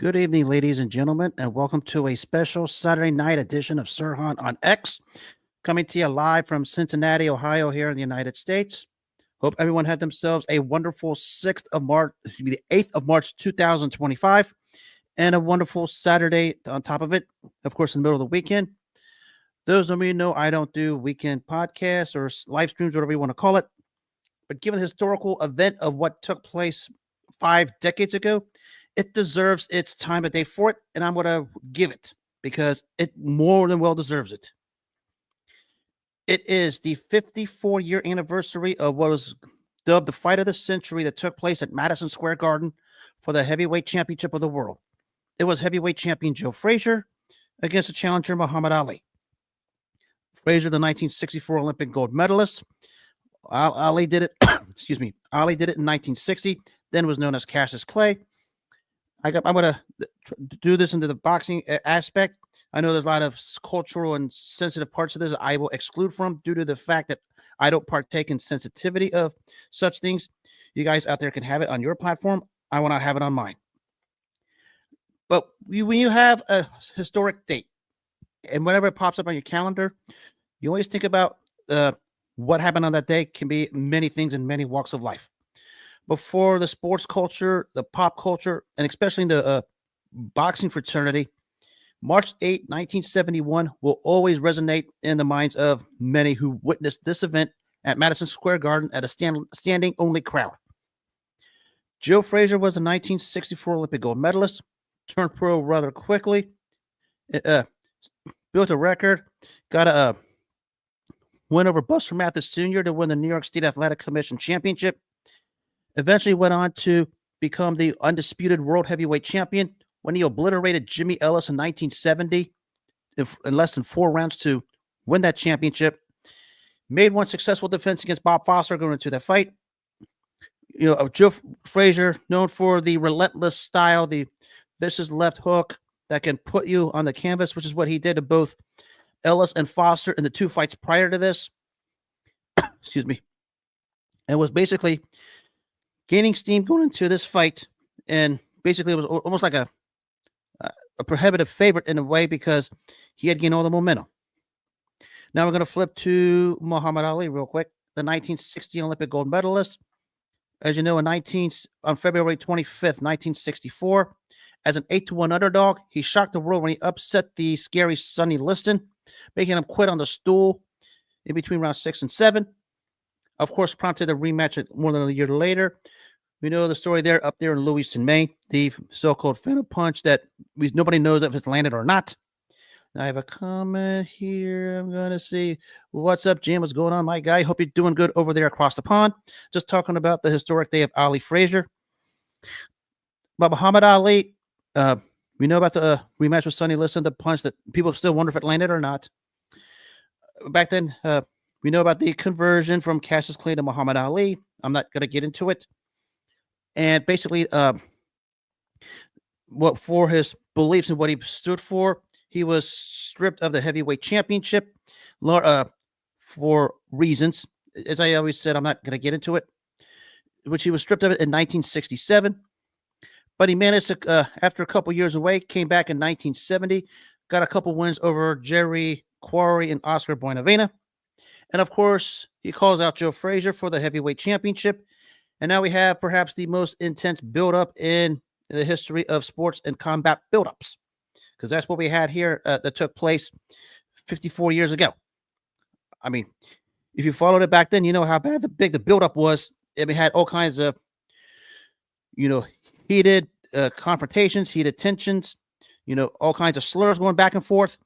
Good evening, ladies and gentlemen, and welcome to a special Saturday night edition of Sirhan on X, coming to you live from Cincinnati, Ohio, here in the United States. Hope everyone had themselves a wonderful 8th of March, 2025, and a wonderful Saturday on top of it, of course, in the middle of the weekend. Those of you know I don't do weekend podcasts or live streams, whatever you want to call it. But given the historical event of what took place 5 decades ago, it deserves its time of day for it, and I'm going to give it because it more than well deserves it. It is the 54-year anniversary of what was dubbed the fight of the century that took place at Madison Square Garden for the heavyweight championship of the world. It was heavyweight champion Joe Frazier against the challenger Muhammad Ali. Frazier, the 1964 Olympic gold medalist. Ali did it. Excuse me. Ali did it in 1960. Then was known as Cassius Clay. I'm going to do this into the boxing aspect. I know there's a lot of cultural and sensitive parts of this I will exclude from due to the fact that I don't partake in sensitivity of such things. You guys out there can have it on your platform. I will not have it on mine. But when you have a historic date, and whenever it pops up on your calendar, you always think about what happened on that day. Can be many things in many walks of life. Before the sports culture, the pop culture, and especially the boxing fraternity, March 8, 1971 will always resonate in the minds of many who witnessed this event at Madison Square Garden at a standing-only crowd. Joe Frazier was a 1964 Olympic gold medalist, turned pro rather quickly, built a record, got a win over Buster Mathis Sr. to win the New York State Athletic Commission championship. Eventually went on to become the undisputed world heavyweight champion when he obliterated Jimmy Ellis in 1970 in less than 4 rounds to win that championship. Made one successful defense against Bob Foster going into that fight. Joe Frazier, known for the relentless style, the vicious left hook that can put you on the canvas, which is what he did to both Ellis and Foster in the 2 fights prior to this. Excuse me. And was basically gaining steam going into this fight, and basically it was almost like a prohibitive favorite in a way because he had gained all the momentum. Now we're going to flip to Muhammad Ali real quick, the 1960 Olympic gold medalist. As you know, on February 25th, 1964, as an 8-1 underdog, he shocked the world when he upset the scary Sonny Liston, making him quit on the stool in between rounds 6 and 7. Of course, prompted a rematch more than a year later. We know the story there up there in Lewiston, Maine, the so-called Phantom Punch that nobody knows if it's landed or not. I have a comment here. I'm going to see. What's up, Jim? What's going on, my guy? Hope you're doing good over there across the pond. Just talking about the historic day of Ali-Frazier. But Muhammad Ali, we know about the rematch with Sonny Liston, the punch that people still wonder if it landed or not. Back then, we know about the conversion from Cassius Clay to Muhammad Ali. I'm not going to get into it. And basically, what for his beliefs and what he stood for, he was stripped of the heavyweight championship for reasons. As I always said, I'm not going to get into it, which he was stripped of it in 1967. But he managed to, after a couple years away, came back in 1970, got a couple wins over Jerry Quarry and Oscar Buenavena. And of course, he calls out Joe Frazier for the heavyweight championship. And now we have perhaps the most intense buildup in the history of sports and combat buildups, because that's what we had here that took place 54 years ago. I mean, if you followed it back then, you know how big the buildup was. And we had all kinds of, heated confrontations, heated tensions, all kinds of slurs going back and forth.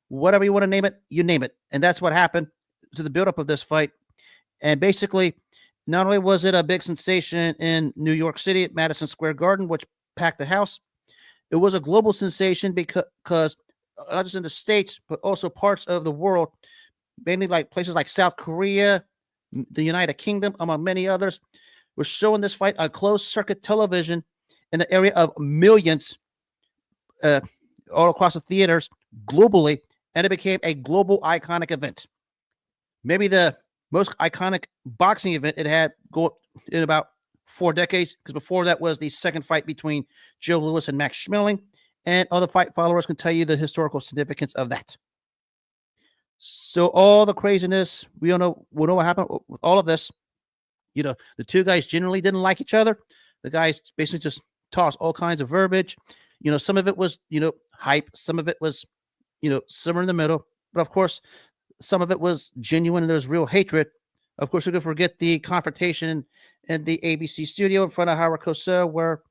Whatever you want to name it, you name it. And that's what happened to the buildup of this fight. And basically, not only was it a big sensation in New York City at Madison Square Garden, which packed the house, it was a global sensation because not just in the States, but also parts of the world, mainly like places like South Korea, the United Kingdom, among many others, were showing this fight on closed circuit television in the area of millions all across the theaters globally, and it became a global iconic event. Maybe the most iconic boxing event it had go in about 4 decades, because before that was the second fight between Joe Louis and Max Schmeling. and other fight followers can tell you the historical significance of that. So all the craziness, we know what happened with all of this. The two guys generally didn't like each other. The guys basically just tossed all kinds of verbiage. Some of it was, hype. Some of it was, somewhere in the middle. But of course, some of it was genuine and there's real hatred. Of course, we could forget the confrontation in the ABC studio in front of Howard Cosell, where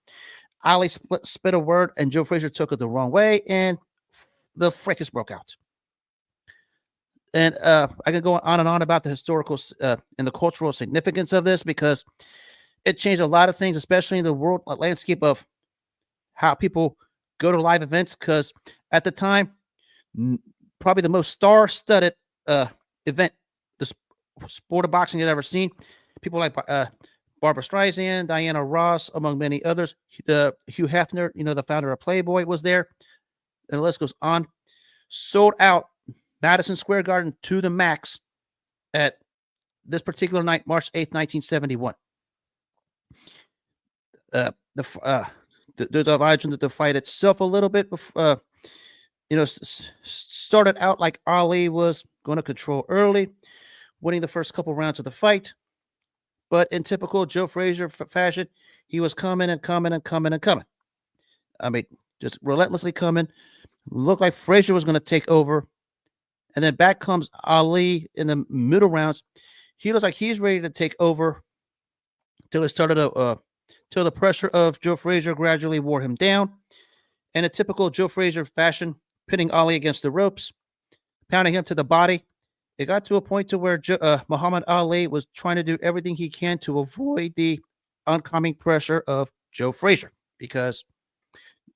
Ali spit a word and Joe Frazier took it the wrong way, and the fracas broke out. And I can go on and on about the historical and the cultural significance of this, because it changed a lot of things, especially in the world landscape of how people go to live events. Because at the time, probably the most star-studded event the sport of boxing had ever seen. People like Barbara Streisand, Diana Ross, among many others. Hugh Hefner, the founder of Playboy, was there. And the list goes on. Sold out Madison Square Garden to the max at this particular night, March 8th, 1971. The divides into the fight itself a little bit. Started out like Ali was going to control early, winning the first couple rounds of the fight. But in typical Joe Frazier fashion, he was coming and coming and coming and coming. I mean, just relentlessly coming. Looked like Frazier was going to take over. And then back comes Ali in the middle rounds. He looks like he's ready to take over till it started till the pressure of Joe Frazier gradually wore him down. In a typical Joe Frazier fashion, pitting Ali against the ropes, pounding him to the body. It got to a point to where Muhammad Ali was trying to do everything he can to avoid the oncoming pressure of Joe Frazier, because,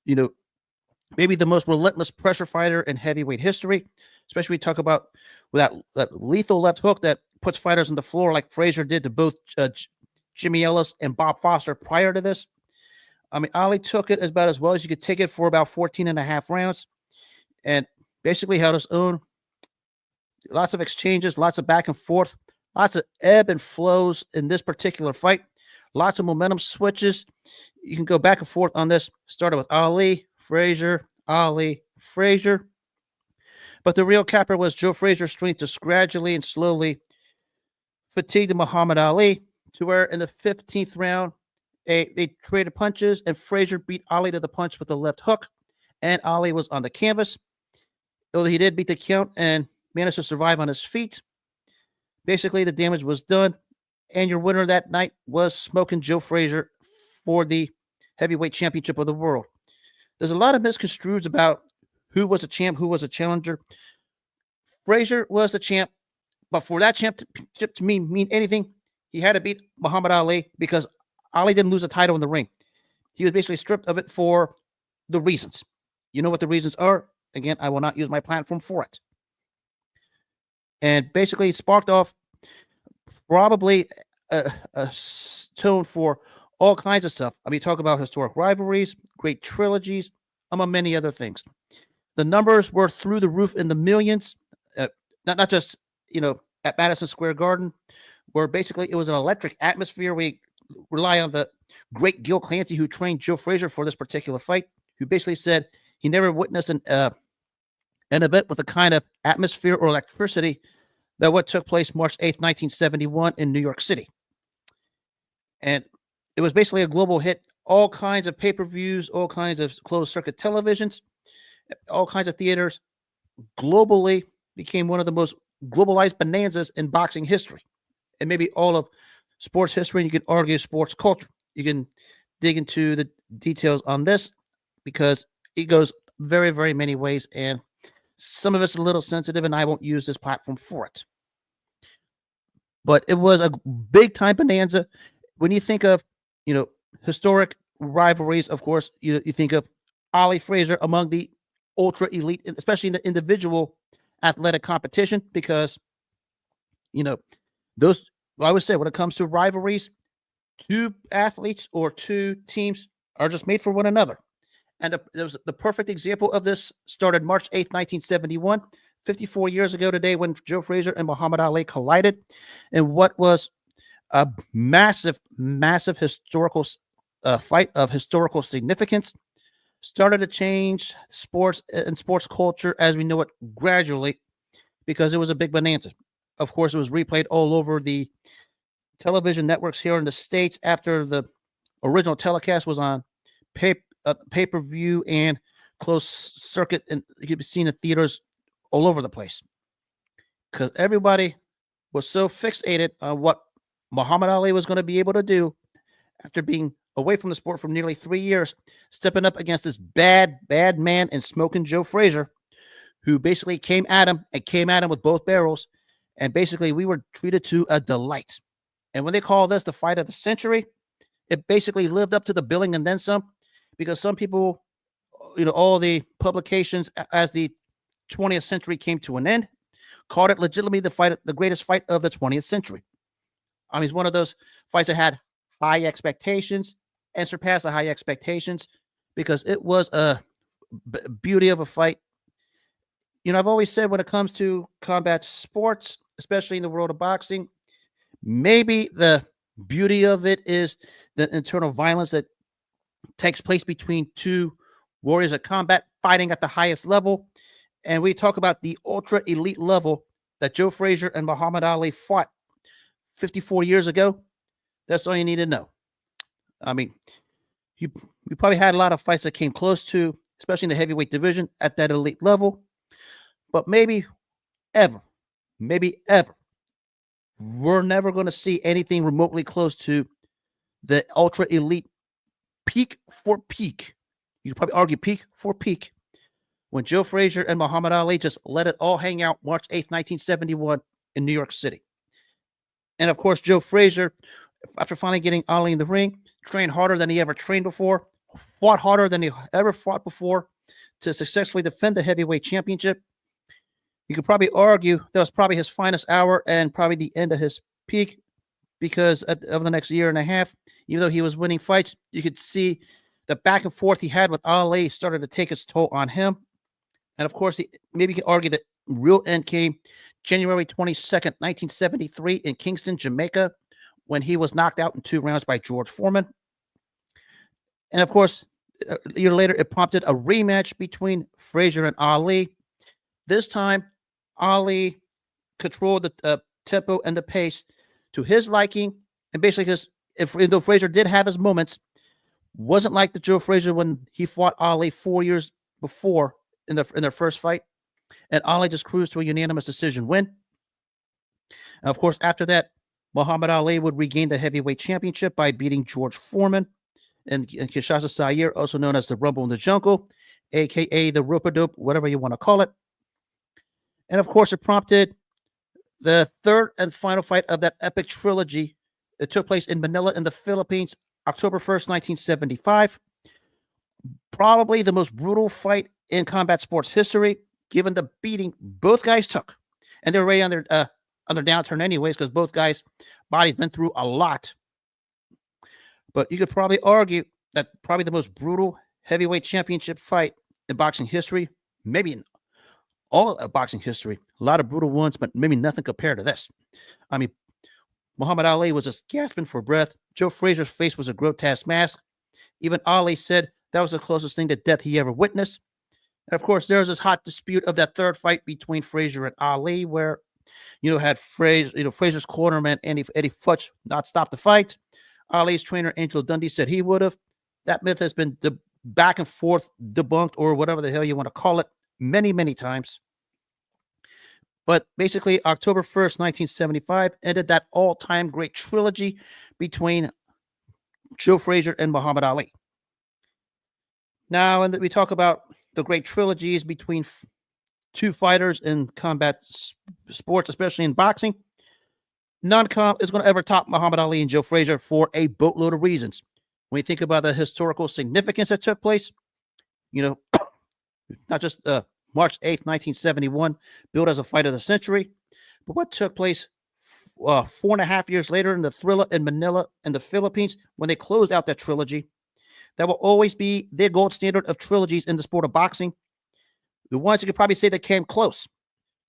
maybe the most relentless pressure fighter in heavyweight history, especially we talk about with that lethal left hook that puts fighters on the floor like Frazier did to both Jimmy Ellis and Bob Foster prior to this. I mean, Ali took it about as well as you could take it for about 14 and a half rounds, and basically held his own. Lots of exchanges, lots of back and forth, lots of ebb and flows in this particular fight. Lots of momentum switches. You can go back and forth on this. Started with Ali, Frazier, Ali, Frazier. But the real capper was Joe Frazier's strength to gradually and slowly fatigue Muhammad Ali, to where in the 15th round, they traded punches, and Frazier beat Ali to the punch with the left hook, and Ali was on the canvas. Though he did beat the count and managed to survive on his feet. Basically, the damage was done, and your winner that night was Smoking Joe Frazier for the heavyweight championship of the world. There's a lot of misconstrues about who was a champ, who was a challenger. Frazier was the champ, but for that championship to mean anything, he had to beat Muhammad Ali, because Ali didn't lose a title in the ring. He was basically stripped of it for the reasons. You know what the reasons are? Again, I will not use my platform for it. And basically sparked off probably a tone for all kinds of stuff. I mean, talk about historic rivalries, great trilogies, among many other things. The numbers were through the roof in the millions, not just, at Madison Square Garden, where basically it was an electric atmosphere. We rely on the great Gil Clancy, who trained Joe Frazier for this particular fight, who basically said he never witnessed an event with the kind of atmosphere or electricity that what took place March 8th, 1971 in New York City. And it was basically a global hit. All kinds of pay-per-views, all kinds of closed-circuit televisions, all kinds of theaters globally became one of the most globalized bonanzas in boxing history, and maybe all of sports history. And you can argue sports culture. You can dig into the details on this, because it goes very, very many ways, and some of it's a little sensitive, and I won't use this platform for it. But it was a big time bonanza. When you think of, historic rivalries, of course, you think of Ali-Frazier among the ultra elite, especially in the individual athletic competition, because, those, I would say, when it comes to rivalries, two athletes or two teams are just made for one another. And there was the perfect example of this started March 8th, 1971, 54 years ago today, when Joe Frazier and Muhammad Ali collided in what was a massive, massive historical fight of historical significance. started to change sports and sports culture as we know it gradually because it was a big bonanza. Of course, it was replayed all over the television networks here in the States after the original telecast was on pay-per-view and closed circuit, and it could be seen in theaters all over the place because everybody was so fixated on what Muhammad Ali was going to be able to do after being away from the sport for nearly 3 years, stepping up against this bad man and smoking Joe Frazier, who basically came at him with both barrels. And basically, we were treated to a delight. And when they call this the fight of the century, it basically lived up to the billing and then some, because some people, all the publications as the 20th century came to an end, called it legitimately the greatest fight of the 20th century. I mean, it's one of those fights that had high expectations and surpassed the high expectations because it was a beauty of a fight. I've always said when it comes to combat sports, especially in the world of boxing, maybe the beauty of it is the internal violence that takes place between two warriors of combat fighting at the highest level. And we talk about the ultra elite level that Joe Frazier and Muhammad Ali fought 54 years ago. That's all you need to know. I mean, you probably had a lot of fights that came close to, especially in the heavyweight division at that elite level. But maybe ever, we're never going to see anything remotely close to the ultra elite peak for peak. You could probably argue peak for peak when Joe Frazier and Muhammad Ali just let it all hang out March 8th, 1971 in New York City. And of course, Joe Frazier, after finally getting Ali in the ring, trained harder than he ever trained before, fought harder than he ever fought before to successfully defend the heavyweight championship. You could probably argue that was probably his finest hour and probably the end of his peak because of the next year and a half, even though he was winning fights, you could see the back and forth he had with Ali started to take its toll on him. And of course, maybe you could argue that real end came January 22nd, 1973 in Kingston, Jamaica, when he was knocked out in 2 rounds by George Foreman. And of course, a year later, it prompted a rematch between Frazier and Ali. This time, Ali controlled the tempo and the pace to his liking. And basically, because though Frazier did have his moments, wasn't like the Joe Frazier when he fought Ali 4 years before in their first fight. And Ali just cruised to a unanimous decision win. And of course, after that, Muhammad Ali would regain the heavyweight championship by beating George Foreman and Kishasa Sayer, also known as the Rumble in the Jungle, a.k.a. the Rope-a-Dope, whatever you want to call it. And of course, it prompted the third and final fight of that epic trilogy. It took place in Manila in the Philippines, October 1st, 1975. Probably the most brutal fight in combat sports history, given the beating both guys took. And they're already on their downturn anyways, because both guys' bodies been through a lot. But you could probably argue that probably the most brutal heavyweight championship fight in boxing history, maybe in all of boxing history. A lot of brutal ones, but maybe nothing compared to this. I mean, Muhammad Ali was just gasping for breath. Joe Frazier's face was a grotesque mask. Even Ali said that was the closest thing to death he ever witnessed. And of course, there was this hot dispute of that third fight between Frazier and Ali, where had Frazier's cornerman Eddie Futch not stopped the fight. Ali's trainer Angelo Dundee said he would have. That myth has been back and forth debunked, or whatever the hell you want to call it, many, many times. But basically, October 1st, 1975 ended that all-time great trilogy between Joe Frazier and Muhammad Ali. Now, and we talk about the great trilogies between two fighters in combat sports, especially in boxing, none is going to ever top Muhammad Ali and Joe Frazier for a boatload of reasons. When you think about the historical significance that took place, not just March 8th, 1971, billed as a fight of the century, but what took place 4.5 years later in the Thrilla in Manila in the Philippines when they closed out that trilogy. That will always be their gold standard of trilogies in the sport of boxing. The ones you could probably say that came close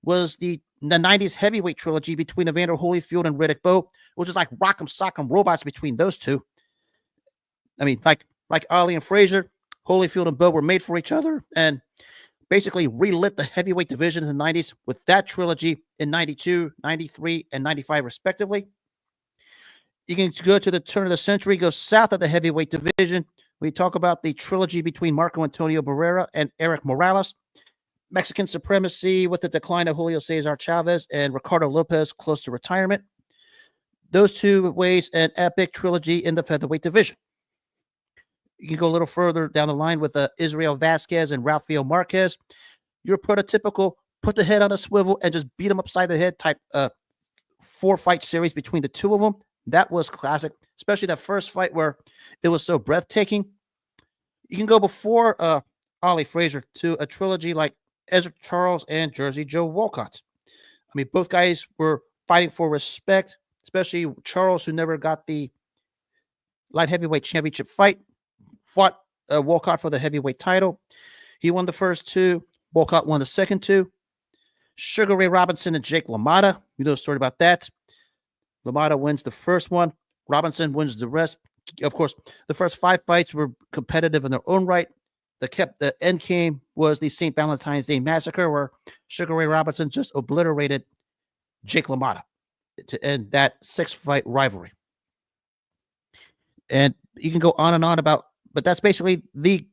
was the 90s heavyweight trilogy between Evander Holyfield and Riddick Bowe, which is like rock'em sock'em robots between those two. I mean, like Ali and Frazier, Holyfield and Bo were made for each other and basically relit the heavyweight division in the 90s with that trilogy in 92, 93, and 95, respectively. You can go to the turn of the century, go south of the heavyweight division. We talk about the trilogy between Marco Antonio Barrera and Eric Morales. Mexican supremacy with the decline of Julio Cesar Chavez and Ricardo Lopez close to retirement. Those two ways an epic trilogy in the featherweight division. You can go a little further down the line with Israel Vasquez and Rafael Marquez. Your prototypical put the head on a swivel and just beat them upside the head type 4-fight series between the two of them. That was classic, especially that first fight where it was so breathtaking. You can go before Ali-Frazier to a trilogy like Ezra Charles and Jersey Joe Walcott. I mean, both guys were fighting for respect, especially Charles, who never got the light heavyweight championship fight, fought Walcott for the heavyweight title. He won the first two. Walcott won the second two. Sugar Ray Robinson and Jake LaMotta. You know the story about that. LaMotta wins the first one. Robinson wins the rest. Of course, the first 5 fights were competitive in their own right. The end game was the St. Valentine's Day Massacre, where Sugar Ray Robinson just obliterated Jake LaMotta to end that 6-fight rivalry. And you can go on and on about, but that's basically the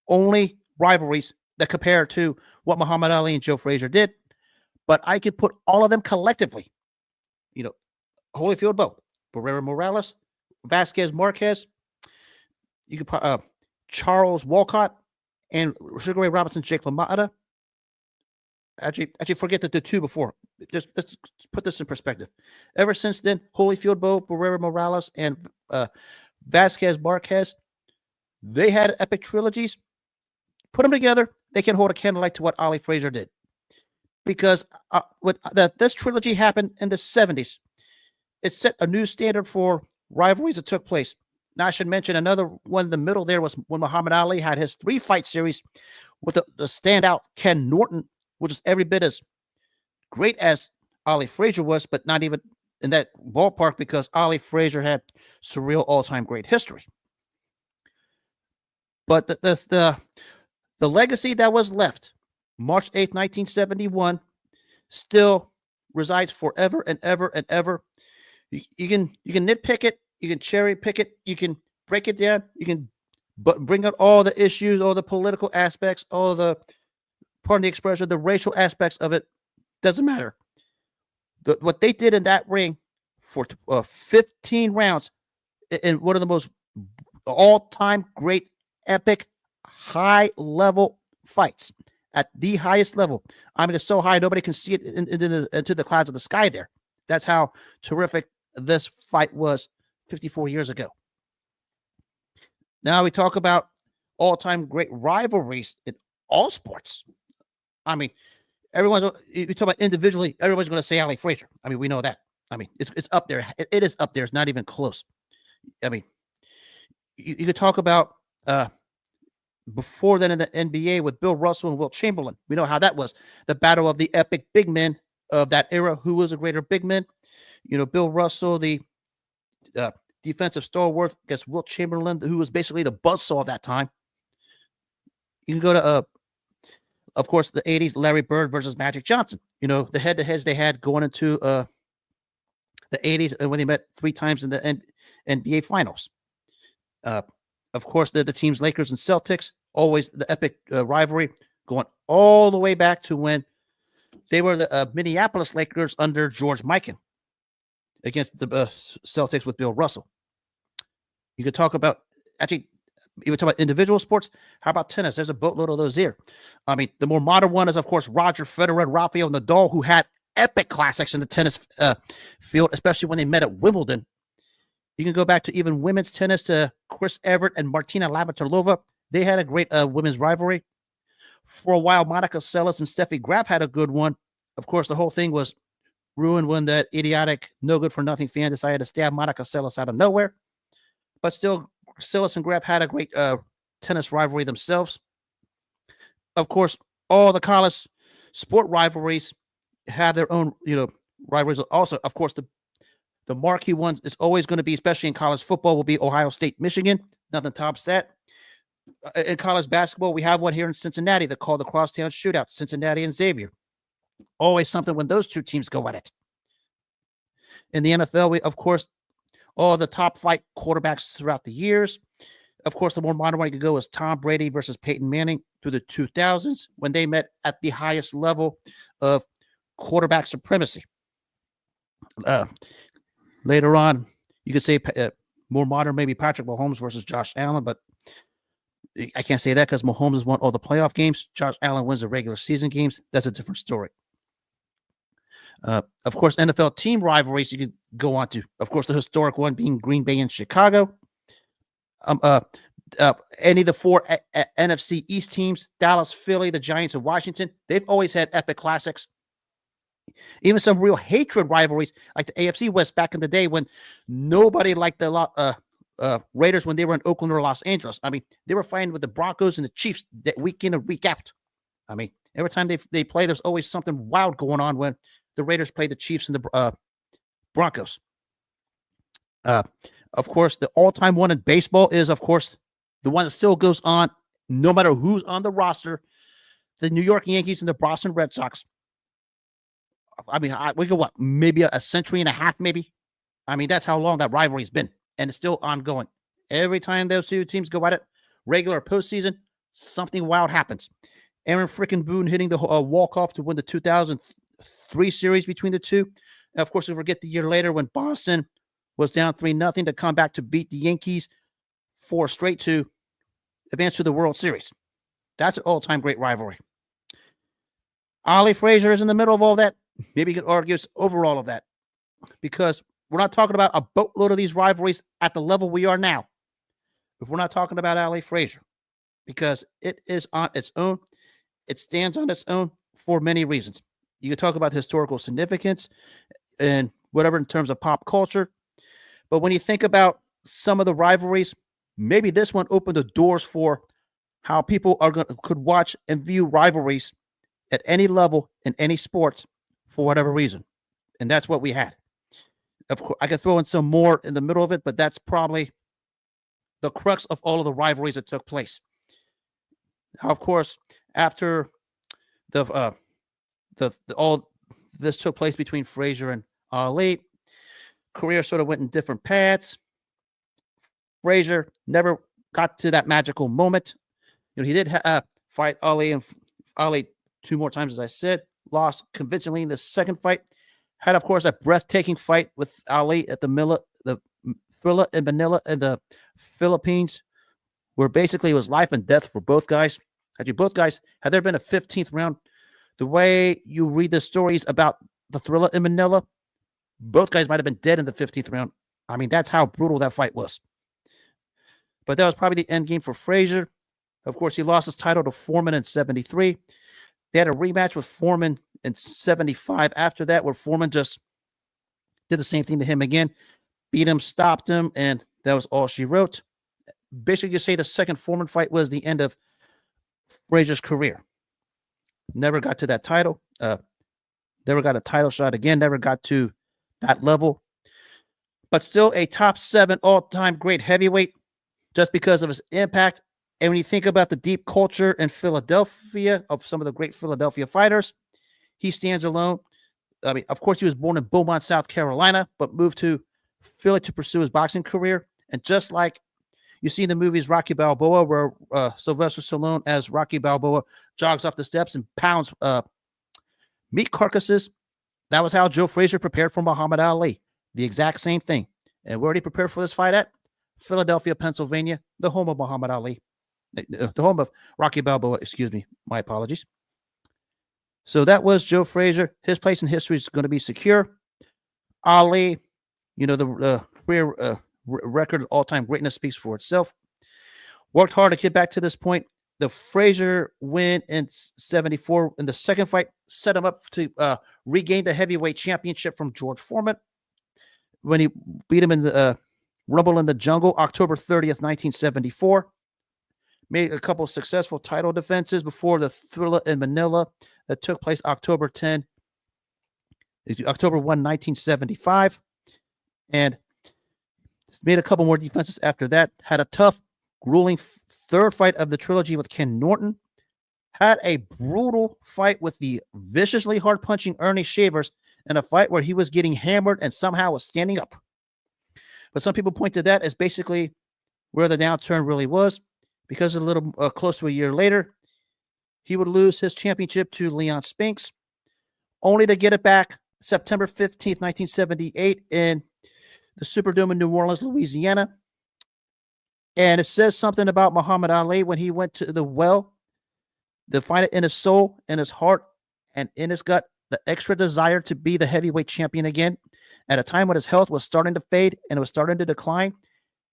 only rivalries that compare to what Muhammad Ali and Joe Frazier did. But I could put all of them collectively. You know, Holyfield Bo, Barrera Morales, Vasquez Marquez. You could put Charles Walcott and Sugar Ray Robinson, Jake LaMotta. Actually, forget the two before. Just let's put this in perspective. Ever since then, Holyfield Bo, Barrera Morales, and Vasquez Marquez, they had epic trilogies. Put them together, they can hold a candlelight to what Ali-Frazier did. Because this trilogy happened in the 70s. It set a new standard for rivalries that took place. Now, I should mention another one in the middle there was when Muhammad Ali had his 3-fight series with the standout Ken Norton, which is every bit as great as Ali-Frazier was, but not even in that ballpark because Ali-Frazier had surreal all-time great history. But the legacy that was left, March 8th, 1971, still resides forever and ever and ever. You can nitpick it, you can cherry pick it, you can break it down, you can bring out all the issues, all the political aspects, all the, pardon the expression, the racial aspects of it. Doesn't matter. What they did in that ring for 15 rounds in one of the most all-time great, epic, high-level fights at the highest level. I mean, it's so high nobody can see it into the clouds of the sky there. That's how terrific this fight was 54 years ago. Now we talk about all-time great rivalries in all sports. I mean, you talk about individually, everyone's going to say Ali-Frazier. I mean, we know that. I mean, it's up there. It is up there. It's not even close. I mean, you could talk about before then in the NBA with Bill Russell and Wilt Chamberlain. We know how that was. The battle of the epic big men of that era. Who was a greater big man? You know, Bill Russell, the defensive stalwart against Wilt Chamberlain, who was basically the buzzsaw of that time. You can go to, of course, the 80s, Larry Bird versus Magic Johnson. You know, the head-to-heads they had going into the 80s when they met 3 times in the NBA Finals. Of course, the teams Lakers and Celtics, always the epic rivalry, going all the way back to when they were the Minneapolis Lakers under George Mikan against the Celtics with Bill Russell. You could talk about, actually, you would talk about individual sports. How about tennis? There's a boatload of those here. I mean, the more modern one is, of course, Roger Federer and Rafael Nadal, who had epic classics in the tennis field, especially when they met at Wimbledon. You can go back to even women's tennis to Chris Evert and Martina Navratilova. They had a great women's rivalry. For a while, Monica Seles and Steffi Graf had a good one. Of course, the whole thing was ruined when that idiotic, no-good-for-nothing fan decided to stab Monica Seles out of nowhere. But still, Seles and Graf had a great tennis rivalry themselves. Of course, all the college sport rivalries have their own, rivalries. Also, of course, the marquee one is always going to be, especially in college football, will be Ohio State, Michigan. Nothing tops that. In college basketball, we have one here in Cincinnati. They're called the Crosstown Shootout, Cincinnati and Xavier. Always something when those two teams go at it. In the NFL, we, of course, all the top flight quarterbacks throughout the years. Of course, the more modern one you could go is Tom Brady versus Peyton Manning through the 2000s when they met at the highest level of quarterback supremacy. Later on, you could say more modern, maybe Patrick Mahomes versus Josh Allen, but I can't say that because Mahomes has won all the playoff games. Josh Allen wins the regular season games. That's a different story. Of course, NFL team rivalries you could go on to. Of course, the historic one being Green Bay and Chicago. Any of the four NFC East teams, Dallas, Philly, the Giants, and Washington, they've always had epic classics. Even some real hatred rivalries, like the AFC West back in the day when nobody liked the Raiders when they were in Oakland or Los Angeles. I mean, they were fighting with the Broncos and the Chiefs that week in and week out. I mean, every time they play, there's always something wild going on when the Raiders play the Chiefs and the Broncos. Of course, the all-time one in baseball is, of course, the one that still goes on no matter who's on the roster, the New York Yankees and the Boston Red Sox. I mean, we go, what, maybe a century and a half, maybe? I mean, that's how long that rivalry's been, and it's still ongoing. Every time those two teams go at it, regular postseason, something wild happens. Aaron freaking Boone hitting the walk-off to win the 2003 series between the two. And of course, we forget the year later when Boston was down 3-0 to come back to beat the Yankees 4 straight to advance to the World Series. That's an all-time great rivalry. Ali-Frazier is in the middle of all that. Maybe you could argue it's over all of that because we're not talking about a boatload of these rivalries at the level we are now. If we're not talking about Ali-Frazier, because it is on its own, it stands on its own for many reasons. You can talk about historical significance and whatever in terms of pop culture. But when you think about some of the rivalries, maybe this one opened the doors for how people could watch and view rivalries at any level in any sport for whatever reason. And that's what we had. Of course, I could throw in some more in the middle of it, but that's probably the crux of all of the rivalries that took place. Now, of course, after all this took place between Frazier and Ali, career sort of went in different paths. Frazier never got to that magical moment. You know, he did fight Ali 2 more times, as I said. Lost convincingly in the second fight. Had, of course, a breathtaking fight with Ali at the Thrilla in Manila in the Philippines, where basically it was life and death for both guys. Had there been a 15th round, the way you read the stories about the Thrilla in Manila, both guys might have been dead in the 15th round. I mean, that's how brutal that fight was. But that was probably the end game for Frazier. Of course, he lost his title to Foreman in 73. They had a rematch with Foreman in 75 after that, where Foreman just did the same thing to him again, beat him, stopped him, and that was all she wrote. Basically, you say the second Foreman fight was the end of Frazier's career. Never got to that title. Never got a title shot again. Never got to that level. But still a top 7 all-time great heavyweight just because of his impact. And when you think about the deep culture in Philadelphia of some of the great Philadelphia fighters, he stands alone. I mean, of course, he was born in Beaumont, South Carolina, but moved to Philly to pursue his boxing career. And just like you see in the movies Rocky Balboa, where Sylvester Stallone as Rocky Balboa jogs up the steps and pounds meat carcasses, that was how Joe Frazier prepared for Muhammad Ali. The exact same thing. And where did he prepare for this fight at? Philadelphia, Pennsylvania, the home of Muhammad Ali. The home of Rocky Balboa, excuse me. My apologies. So that was Joe Frazier. His place in history is going to be secure. Ali, you know, the career record of all-time greatness speaks for itself. Worked hard to get back to this point. The Frazier win in 74 in the second fight set him up to regain the heavyweight championship from George Foreman when he beat him in the Rumble in the Jungle, October 30th, 1974. Made a couple of successful title defenses before the Thrilla in Manila that took place October 1, 1975. And made a couple more defenses after that. Had a tough, grueling third fight of the trilogy with Ken Norton. Had a brutal fight with the viciously hard-punching Ernie Shavers in a fight where he was getting hammered and somehow was standing up. But some people point to that as basically where the downturn really was, because a little close to a year later, he would lose his championship to Leon Spinks, only to get it back September 15th, 1978 in the Superdome in New Orleans, Louisiana. And it says something about Muhammad Ali when he went to the well to find it in his soul, in his heart, and in his gut, the extra desire to be the heavyweight champion again at a time when his health was starting to fade and it was starting to decline,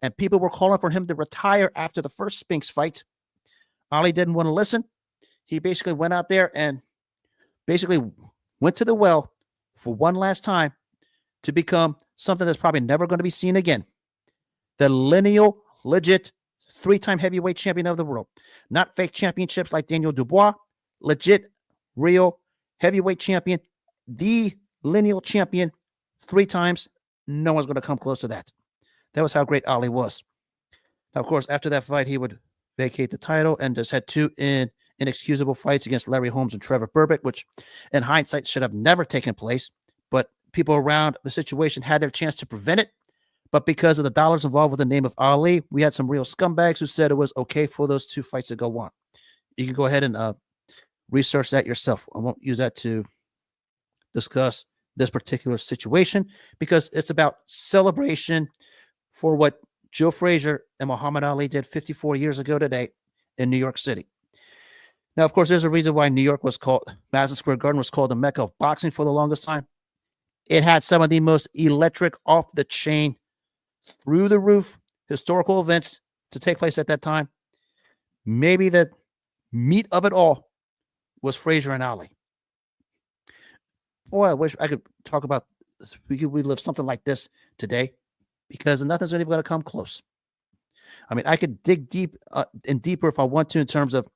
and people were calling for him to retire after the first Spinks fight. Ali didn't want to listen. He basically went out there and basically went to the well for one last time to become something that's probably never going to be seen again. The lineal, legit, three-time heavyweight champion of the world. Not fake championships like Daniel Dubois. Legit, real heavyweight champion. The lineal champion 3 times. No one's going to come close to that. That was how great Ali was. Now, of course, after that fight, he would vacate the title and just had 2 inexcusable fights against Larry Holmes and Trevor Berbick, which in hindsight should have never taken place. But people around the situation had their chance to prevent it. But because of the dollars involved with the name of Ali, we had some real scumbags who said it was okay for those 2 fights to go on. You can go ahead and research that yourself. I won't use that to discuss this particular situation because it's about celebration for what Joe Frazier and Muhammad Ali did 54 years ago today in New York City. Now, of course, there's a reason why New York was called, Madison Square Garden was called the Mecca of boxing for the longest time. It had some of the most electric, off-the-chain, through-the-roof historical events to take place at that time. Maybe the meat of it all was Frazier and Ali. Boy, I wish I could talk about this. We live something like this today because nothing's even going to come close. I mean, I could dig deep and deeper if I want to in terms of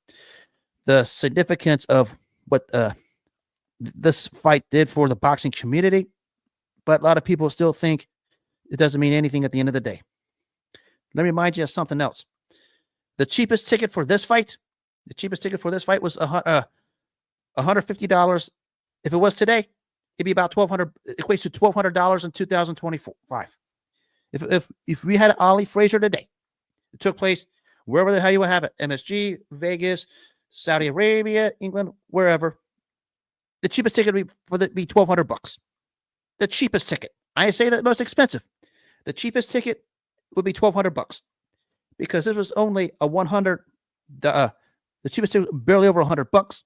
the significance of what this fight did for the boxing community, but a lot of people still think it doesn't mean anything at the end of the day. Let me remind you of something else. The cheapest ticket for this fight, was $150. If it was today, it'd be about $1,200. It equates to $1,200 in 2025. If we had Ali-Frazier today, it took place wherever the hell you would have it, MSG, Vegas, Saudi Arabia, England, wherever. The cheapest ticket would be $1,200. The cheapest ticket. I say that most expensive. The cheapest ticket would be $1,200 because this was only a 100. The cheapest ticket was barely over $100,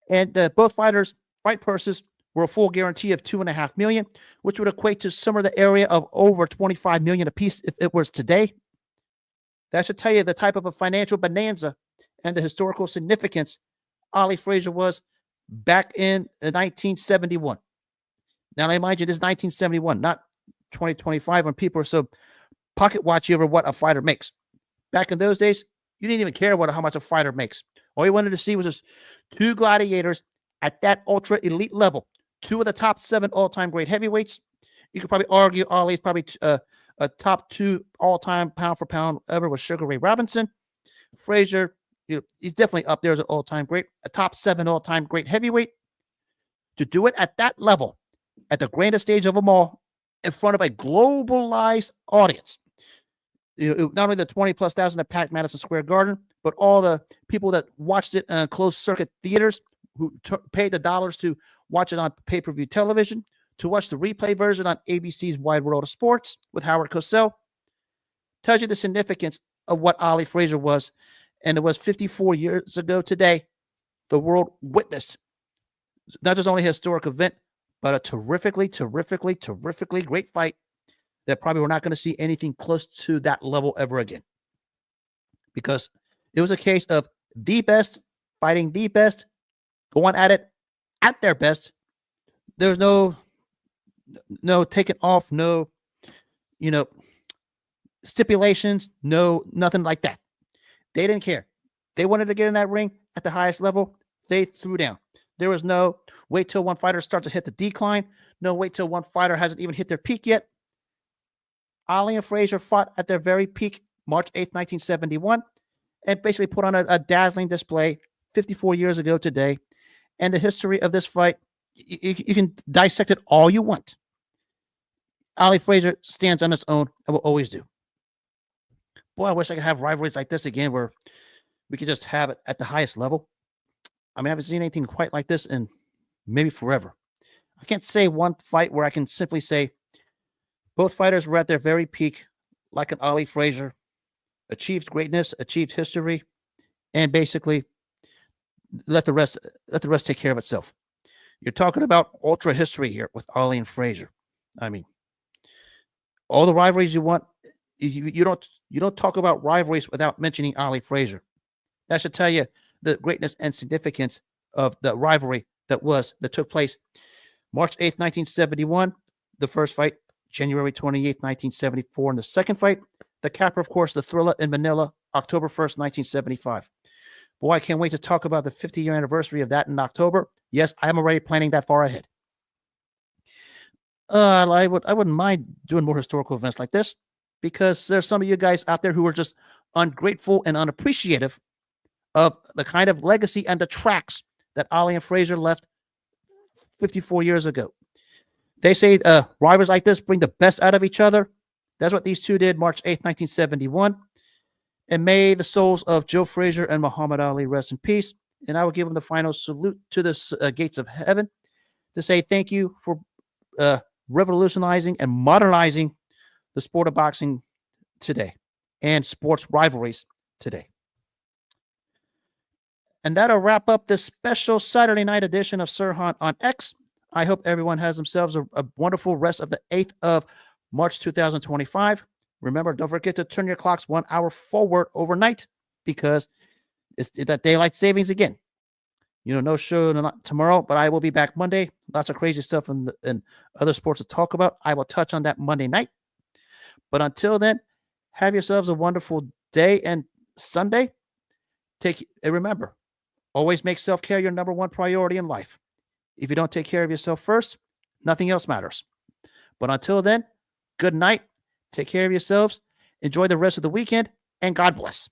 and both fighters' fight purses were a full guarantee of $2.5 million, which would equate to somewhere in the area of over $25 million apiece if it was today. That should tell you the type of a financial bonanza and the historical significance Ali-Frazier was back in 1971. Now, I mind you, this is 1971, not 2025, when people are so pocket watchy over what a fighter makes. Back in those days, you didn't even care how much a fighter makes. All you wanted to see was just 2 gladiators at that ultra elite level, 2 of the top 7 all-time great heavyweights. You could probably argue Ali's probably a top 2 all-time pound for pound ever with Sugar Ray Robinson. Frazier, he's definitely up there as an all-time great, a top 7 all-time great heavyweight. To do it at that level, at the grandest stage of them all, in front of a globalized audience. Not only the 20+ thousand that packed Madison Square Garden, but all the people that watched it in closed circuit theaters who paid the dollars to watch it on pay-per-view television, to watch the replay version on ABC's Wide World of Sports with Howard Cosell, tells you the significance of what Ali-Frazier was. And it was 54 years ago today, the world witnessed not just only a historic event, but a terrifically great fight that probably we're not going to see anything close to that level ever again. Because it was a case of the best fighting the best, going at it at their best. There was no taking off, no, stipulations, nothing like that. They didn't care. They wanted to get in that ring at the highest level. They threw down. There was no wait till one fighter starts to hit the decline. No wait till one fighter hasn't even hit their peak yet. Ali and Frazier fought at their very peak March 8th, 1971, and basically put on a dazzling display 54 years ago today. And the history of this fight, you can dissect it all you want. Ali-Frazier stands on its own and will always do. Boy, I wish I could have rivalries like this again where we could just have it at the highest level. I mean, I haven't seen anything quite like this in maybe forever. I can't say one fight where I can simply say both fighters were at their very peak, like an Ali-Frazier, achieved greatness, achieved history, and basically let the rest take care of itself. You're talking about ultra history here with Ali and Frazier. I mean, all the rivalries you want, you don't talk about rivalries without mentioning Ali-Frazier. That should tell you the greatness and significance of the rivalry that took place March 8th, 1971, the first fight, January 28th, 1974, and the second fight, the capper, of course, the Thriller in Manila, October 1st, 1975. Boy, I can't wait to talk about the 50-year anniversary of that in October. Yes, I'm already planning that far ahead. I wouldn't mind doing more historical events like this because there's some of you guys out there who are just ungrateful and unappreciative of the kind of legacy and the tracks that Ali and Frazier left 54 years ago. They say rivals like this bring the best out of each other. That's what these two did March 8th, 1971. And may the souls of Joe Frazier and Muhammad Ali rest in peace. And I will give them the final salute to the gates of heaven to say thank you for revolutionizing and modernizing the sport of boxing today and sports rivalries today. And that'll wrap up this special Saturday night edition of Sirhan on X. I hope everyone has themselves a wonderful rest of the 8th of March 2025. Remember, don't forget to turn your clocks 1 hour forward overnight because it's that daylight savings again. No show tomorrow, but I will be back Monday. Lots of crazy stuff and other sports to talk about. I will touch on that Monday night. But until then, have yourselves a wonderful day and Sunday. And remember, always make self-care your number one priority in life. If you don't take care of yourself first, nothing else matters. But until then, good night. Take care of yourselves. Enjoy the rest of the weekend, and God bless.